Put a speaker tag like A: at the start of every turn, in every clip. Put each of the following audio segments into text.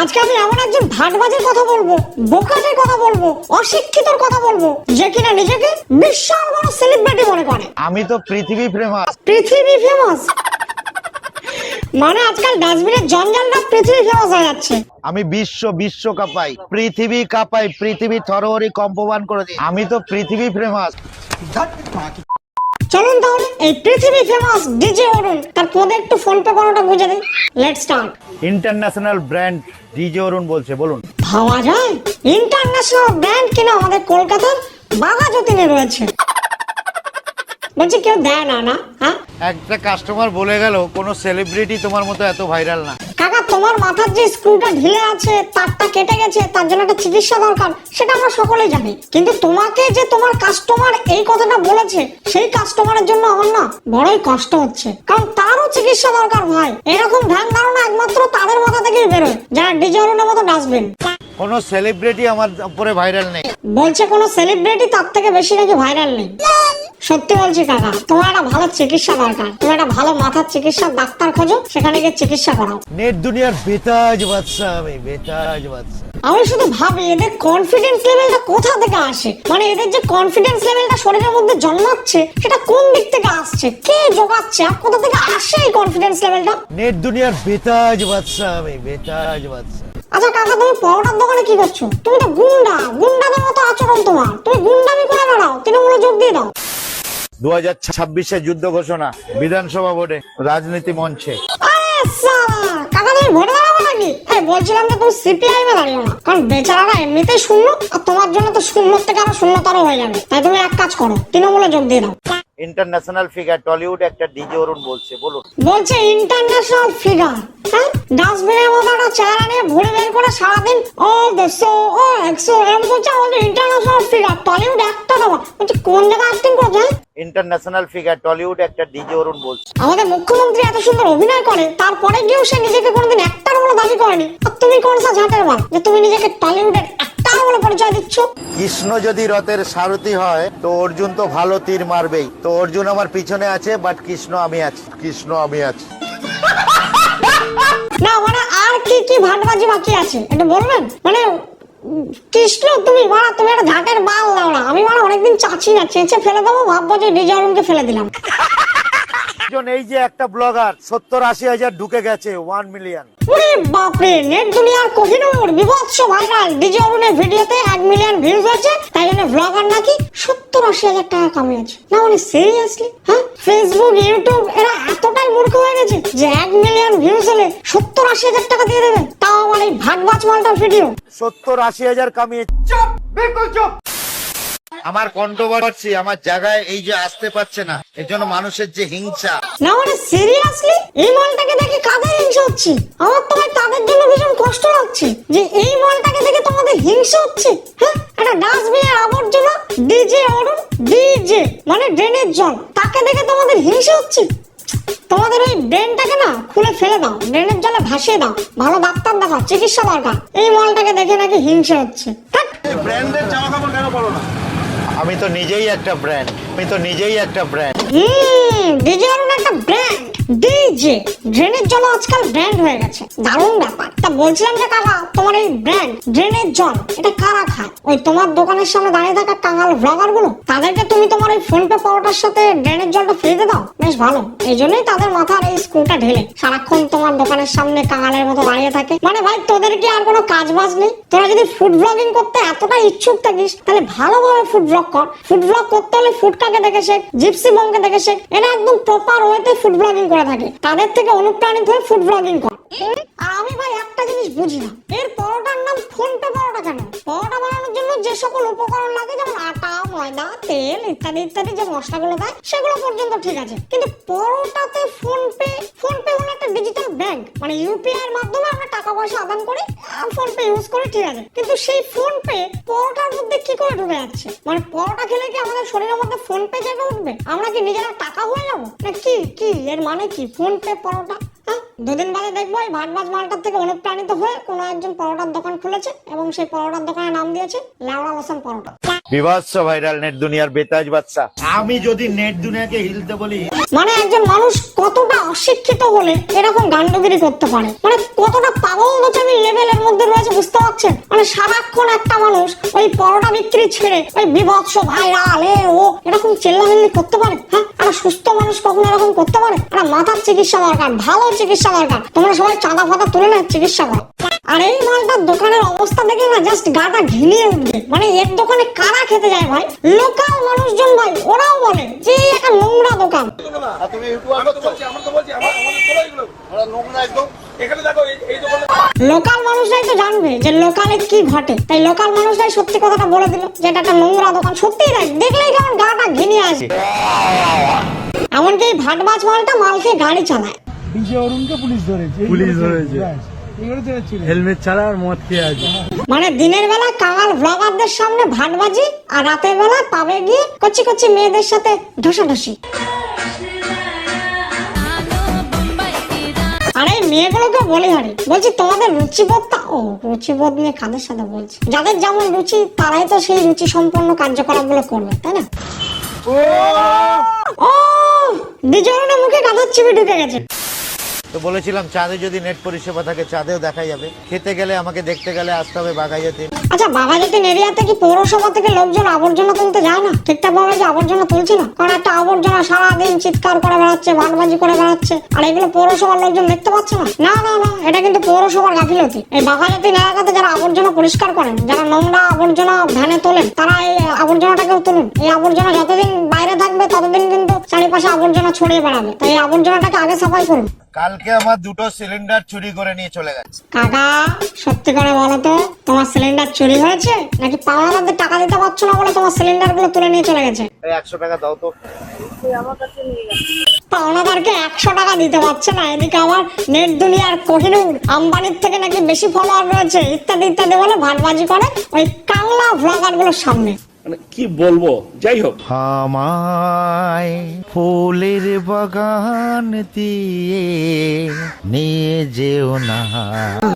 A: আজকে আমি এমন একজন ভাটবাজের কথা বলবো, বোকাটের কথা বলবো, অশিক্ষিতর কথা বলবো, যে কিনা নিজেকে বিশাল বড় সেলিব্রিটি মনে করে।
B: আমি তো পৃথিবী ফেমাস।
A: পৃথিবী ফেমাস মানে আজকাল ডাস্টবিনের জঞ্জালটা পৃথিবী ফেমাস হয়ে যাচ্ছে।
B: আমি বিশ্ব কাঁপাই, পৃথিবী কাঁপাই, পৃথিবী থরহরি কম্পমান করে দিই। আমি তো পৃথিবী ফেমাস।
A: চলুন তাহলে এই পৃথিবী ফেমাস ডিজে অরুণ তার পদে একটু ফোন পে করাটা বুঝে দিই। Let's start.
B: International brand DJ Arun বলছে, বলুন।
A: ভাবা যায় ইন্টারন্যাশনাল ব্র্যান্ড কিনা আমাদের কলকাতার বাঘা যতীনে রয়েছে। বলছি কেউ দেয় না না? হ্যাঁ,
B: একটা কাস্টমার বলে গেল কোনো সেলিব্রিটি তোমার মতো এত ভাইরাল না।
A: কাকা তোমার মাথার যে স্ক্রুটা ঢিলে আছে, তারটা কেটে গেছে, তার জন্য একটা চিকিৎসা দরকার, সেটা আমরা সকলেই জানি। কিন্তু তোমাকে যে তোমার কাস্টমার এই কথাটা বলেছে, সেই কাস্টমারের জন্য আমার না বড়ই কষ্ট হচ্ছে, কারণ তারও চিকিৎসা দরকার ভাই। এরকম ধ্যান ধারণা একমাত্র তাদের মাথা থেকেই বেরোয় যারা ডিজে অরুণের মতো ডাস্টবিন।
B: কোনো সেলিব্রিটি আমার উপরে ভাইরাল নেই।
A: বলছে কোনো সেলিব্রিটি তার থেকে বেশি নাকি ভাইরাল নেই। সত্যি বলছি কাকা, তোমার একটা ভালো চিকিৎসা দরকার। তুমি একটা ভালো মাথার চিকিৎসার ডাক্তার খোঁজো, সেখানে গিয়ে চিকিৎসা করাও।
B: নেট দুনিয়ার বেতাজ বাদশা, আমি বেতাজ বাদশা।
A: আমি শুধু ভাবি এদের কনফিডেন্স লেভেলটা কোথা থেকে আসে, মানে এদের যে কনফিডেন্স লেভেলটা শরীরের মধ্যে জন্মাচ্ছে, সেটা কোন দিক থেকে আসছে, কে যোগাচ্ছে, আর কোথা থেকে আসে এই কনফিডেন্স লেভেলটা?
B: নেট দুনিয়ার বেতাজ বাদশা, আমি বেতাজ বাদশা।
A: আচ্ছা কাকা, তুমি পরোটার দোকানে কি করছো? তুমি তো গুন্ডাদের মতো আচরণ তোমার। তুমি গুন্ডামি করে বেড়াও, তৃণমূলে যোগ দিয়ে দাও।
B: 2026 যুদ্ধ ঘোষণা বিধানসভা ভোটে, রাজনীতি মঞ্চে।
A: আরে সালা, কাকা তুমি ভোটে দাঁড়াবো নাকি? বলছিলাম যে তুমি সিপিআই এ দাঁড়িও না, কারণ বেচারারা এমনিতেই শূন্য, আর তোমার জন্য তো শূন্য থেকে আরো শূন্যতর হয়ে যাবে। তাই তুমি এক কাজ করো, তৃণমূলে যোগ দিয়ে দাও।
B: ইন্টারন্যাশনাল ফিগার টলিউড একটা ডিজে অরুণ বলছে, বলুন।
A: বলছে ইন্টারন্যাশনাল ফিগার, হ্যাঁ, ডাস্টবিনের মতো একটা চেহারা নিয়ে ঘুরে বের করে সারাদিন ও 200 ও 100 এরকম করছে। আমাদের ইন্টারন্যাশনাল ফিগার টলিউড একটা দেওয়া, বলছে কোন জায়গায় অ্যাক্টিং করছে?
B: ইন্টারন্যাশনাল ফিগার টলিউড একটা ডিজে অরুণ বলছে।
A: আমাদের মুখ্যমন্ত্রী এত সুন্দর অভিনয় করে, তারপরে গিয়েও সে নিজেকে কোনোদিন একটার বলে দাবি করেনি। আর তুমি কোন সা ঝাঁটের মাল যে তুমি নিজেকে টলিউডের একটা বলে পরিচয় দিচ্ছ?
B: কৃষ্ণ যদি রথের সারথি হয় তো অর্জুন তো ভালো তীর মারবেই। তো অর্জুন আমার পিছনে আছে, বাট কৃষ্ণ আমি আছি, কৃষ্ণ আমি আছি।
A: না মানে আর কি কি ভাটবাজি বাকি আছে একটু বলবেন? মানে কৃষ্ণ তুমি মারা, তুমি একটা ঝাঁটের বাল দাও না। আমি মারা অনেকদিন চাচ্ছি না, চেঁচে ফেলে দেবো, ভাববো যে ডিজে অরুণকে ফেলে দিলাম।
B: এই যে একটা ব্লগার 70-80 হাজার ঢুকে গেছে 1 মিলিয়ন।
A: ওরে বাপরে, নেট দুনিয়ার কোহিনূর বিভৎস ভাইরাল ডিজে অরুণের ভিডিওতে 1 মিলিয়ন ভিউজ হয়েছে, তাই জন্য ব্লগার নাকি 70-80 হাজার টাকা কামিয়েছে। না মানে সিরিয়াসলি? হ্যাঁ, ফেসবুক ইউটিউব এরা এতটাই মূর্খ হয়ে গেছে যে 1 মিলিয়ন ভিউজ হলে 70-80 হাজার টাকা দিয়ে দেবে, তাও আমার এই ভাটবাজ মালটার ভিডিও।
B: 70-80 হাজার কামিয়েছে। চুপ, বিলকুল চুপ। আমার কন্ট্রোভার্সি আমার জায়গায় এই যে আসতে পারছে না, এর জন্য মানুষের যে হিংসা।
A: না মানে সিরিয়াসলি এই মালটাকে দেখে কাদের হিংসা হচ্ছে? আমার তো ভাই তাদের জন্য ভীষণ কষ্ট লাগছে যে এই মালটাকে দেখে তোমাদের হিংসা হচ্ছে। হ্যাঁ, একটা ডাস্টবিনের আবর্জনা ডিজে অরুণ, ডিজে মানে ড্রেনের জল, তাকে দেখে তোমাদের হিংসা হচ্ছে। তোমাদের ওই ব্রেনটাকে না খুলে ফেলে দাও, ড্রেনের জলে ভাসিয়ে দাও, ভালো ডাক্তার দেখাও, চিকিৎসা দরকার। এই মালটাকে দেখে নাকি হিংসা হচ্ছে।
B: ব্র্যান্ডের জামা কাপড় কেন পরো না? আমি তো নিজেই একটা ব্র্যান্ড,
A: ডিজে অরুণ একটা ব্র্যান্ড। ডিজে ড্রেনের জল আজকাল ব্র্যান্ড হয়ে গেছে, দারুণ ব্যাপার। তা বলছিলাম যে কাকা, তোমার এই ব্র্যান্ড ড্রেনের জল এটা কারা খায়? ওই তোমার দোকানের সামনে দাঁড়িয়ে থাকা কাঙাল ব্লগার গুলো, তাদেরকে তুমি তোমার ওই ফোন পে পাওয়াটার সাথে ড্রেনের জলটা ফ্রিতে দাও, বেশ ভালো। এই জন্যই তাদের মাথার এই স্ক্রুটা ঢেলে সারাক্ষণ তোমার দোকানের সামনে কাঙালের মতো দাঁড়িয়ে থাকে। মানে ভাই তোদের কি আর কোনো কাজ বাজ নেই? তোরা যদি ফুড ব্লগিং করতে এতটা ইচ্ছুক থাকিস, তাহলে ভালোভাবে ফুড ব্লগ কর। ফুড ব্লগ করতে হলে ফুডকাকে দেখে শেখ, জিপসি বমকে দেখে শেখ। এরা একদম প্রপার ওয়েতে ফুড ব্লগিং করে থাকে, তাদের থেকে অনুপ্রাণিত হয়ে ফুড ব্লগিং কর। আর আমি ভাই একটা জিনিস বুঝি না, এর পরোটার নাম ফোন পে পরোটা কেন? পরোটা বানানোর জন্য যে সকল উপকরণ লাগে, যেমন আটা, ময়দা, তেল ইত্যাদি ইত্যাদি যে মশলাগুলো দেয়, সেগুলো পর্যন্ত ঠিক আছে, কিন্তু পরোটাতে ফোন পে হলো একটা ডিজিটাল ব্যাংক, মানে ইউপিআই এর মাধ্যমে আমরা টাকা পয়সা আদান করি, ফোন পে ইউজ করে, ঠিক আছে। কিন্তু সেই ফোন পে পরোটার মধ্যে কি করে ঢুকে যাচ্ছে? মানে পরোটা খেলে কি আমাদের শরীরের মধ্যে ফোন পে জেগে উঠবে? আমরা কি নিজেরা টাকা হয়ে যাবো না? কি এর মানে কি ফোন পে পরোটা? হ্যাঁ, দুদিন বাদে দেখবো এই ভাটবাজ মালটার থেকে অনুপ্রাণিত হয়ে কোনো একজন পরোটার দোকান খুলেছে এবং সেই পরোটার দোকানের নাম দিয়েছে লেওড়া বসান পরোটা।
B: বিভৎস ভাইরাল নেট দুনিয়ার বেতাজ বাচ্চা। আমি যদি নেট দুনিয়াকে হিলতে বলি,
A: মানে একজন মানুষ কতটা অশিক্ষিত হলে এরকম গান্ডগিরি করতে পারে, মানে কতটা পাগল গোচামি লেভেলের মধ্যে রয়েছে বুঝতে পারছেন? মানে সারাক্ষণ একটা মানুষ ওই পরোটা বিক্রি ছেড়ে ওই বিভৎস ভাইরাল ও এরকম চেল্লামিল্লি করতে পারে? হ্যাঁ, একটা সুস্থ মানুষ কখনো এরকম করতে পারে? একটা মাথার চিকিৎসা দরকার, ভালো চিকিৎসা দরকার। তোমরা সবাই চাঁদা ফাঁদা তুলে না চিকিৎসা করো। আর এই মালটার দোকানের অবস্থা দেখে না জাস্ট গাটা ঘিলিয়ে উঠবে। মানে এর দোকানে কারা খেতে যায় ভাই? লোকাল মানুষজন ভাই, ওরাও বলে যে একটা নোংরা দোকান।
B: তুমি ইউটিউবার নোংরা একদম।
A: লোকাল মানুষরাই তো জানবে যে লোকালে কি ঘটে, তাই লোকাল মানুষরাই সত্যি কথাটা বলে দিল যে এটা একটা নোংরা দোকান। সত্যিই তাই, দেখলেই কেমন গাটা ঘিলিয়ে আসে। এমনকি এই ভাটবাজ মালটা মাল খেয়ে গাড়ি চালায়।
C: ডিজে অরুণকে পুলিশ ধরেছে। হেলমেট ছাড়া আর মদ খেয়ে আছে।
A: মানে দিনের বেলা কাঙাল ব্লগারদের সামনে ভাটবাজি, আর রাতের বেলা পাবে গিয়ে কচি কচি মেয়েদের সাথে ঢসাঢসি। আরে মেয়েগুলোকে বলি হারি, বলছি তোমাদের রুচিবোধটা, ও রুচিবোধ নিয়ে কাদের সাথে বলছি? যাদের যেমন রুচি তারাই তো সেই রুচি সম্পন্ন কার্যকলাপ গুলো করবে, তাই না? ও বিজয়নের মুখে কাঁধার চিবি ঢুকে গেছে।
B: তো বলেছিলাম চাঁদে যদি নেট পরিষেবা থাকে চাঁদেও দেখা যাবে। খেতে গেলে আমাকে দেখতে গেলে আসতে হবে বাঘাইয়াতে।
A: আচ্ছা, বাঘাযতীন এরিয়াতে কি পৌরসভা থেকে লোকজন আবর্জনা তুলতে যায় না? ঠিকঠাক ভাবে যে আবর্জনা তুলছে না, কারণ একটা আবর্জনা সারাদিন চিৎকার করে বেড়াচ্ছে, ভাটবাজি করে বেড়াচ্ছে, আর এগুলো পৌরসভার লোকজন দেখতে পাচ্ছে না। না না না, এটা কিন্তু পৌরসভার গাফিলতি। এই বাঘাযতীন এলাকাতে যারা আবর্জনা পরিষ্কার করেন, যারা নোংরা আবর্জনা ভ্যানে তোলেন, তারা এই আবর্জনাটাকেও তুলুন। এই আবর্জনা যতদিন বাইরে থাকবে ততদিন কিন্তু চারিপাশে আবর্জনা ছড়িয়ে বেড়াবে, তাই এই আবর্জনাটাকে আগে সাফাই করুন।
B: কালকে আমার 2টো সিলিন্ডার চুরি করে নিয়ে চলে গেছে।
A: কাকা সত্যি করে বলো তো, তোমার সিলিন্ডার চুরি হয়েছে নাকি পাওনাদারদের টাকা দিতে পারছো না বলে তোমার সিলিন্ডার গুলো তুলে নিয়ে চলে গেছে?
B: 100 টাকা দাও তো।
A: পাওনাদারকে 100 টাকা দিতে পারছে না, এদিকে আমার নেট দুনিয়ার কোহিনূর আম্বানির থেকে নাকি বেশি ফলোয়ার রয়েছে, ইত্যাদি ইত্যাদি বলে ভাটবাজি করে ওই কাংলা ব্লগার গুলোর সামনে।
D: মানে কি বলবো, যাই হোক।
B: আমায় ফুলের বাগান দিয়ে নিয়ে যেও না।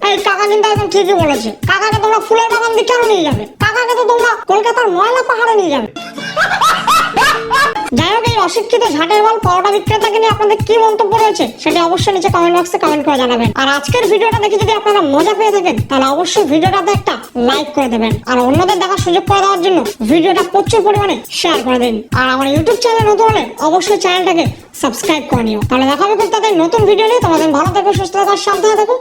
A: এই কাকা কিন্তু একদম ঠিকই বলেছে। কাকাকে তোমরা ফুলের বাগান দিয়ে কেন নিয়ে যাবে? কাকাকে তো তোমরা কলকাতার ময়লা পাহাড়ে নিয়ে যাবে। যাই হোক, এই অশিক্ষিত ঝাঁটের বাল পরোটা বিক্রেতাকে নিয়ে আপনাদের কি মন্তব্য রয়েছে সেটা অবশ্যই নিচে কমেন্ট বক্সে কমেন্ট করে জানাবেন। আর আজকের ভিডিওটা দেখে যদি আপনারা মজা পেয়ে থাকেন তাহলে অবশ্যই ভিডিওটাতে একটা লাইক করে দেবেন, আর অন্যদের দেখার সুযোগ করে দেওয়ার জন্য ভিডিওটা প্রচুর পরিমাণে শেয়ার করে দিন। আর আমার ইউটিউব চ্যানেল নতুন হলে অবশ্যই চ্যানেলটাকে সাবস্ক্রাইব করে নিও। তাহলে দেখা হবে তাদের নতুন ভিডিও নিয়ে। তোমাদের ভালো থেকো, সুস্থ থাকো, সাবধানে থাকো।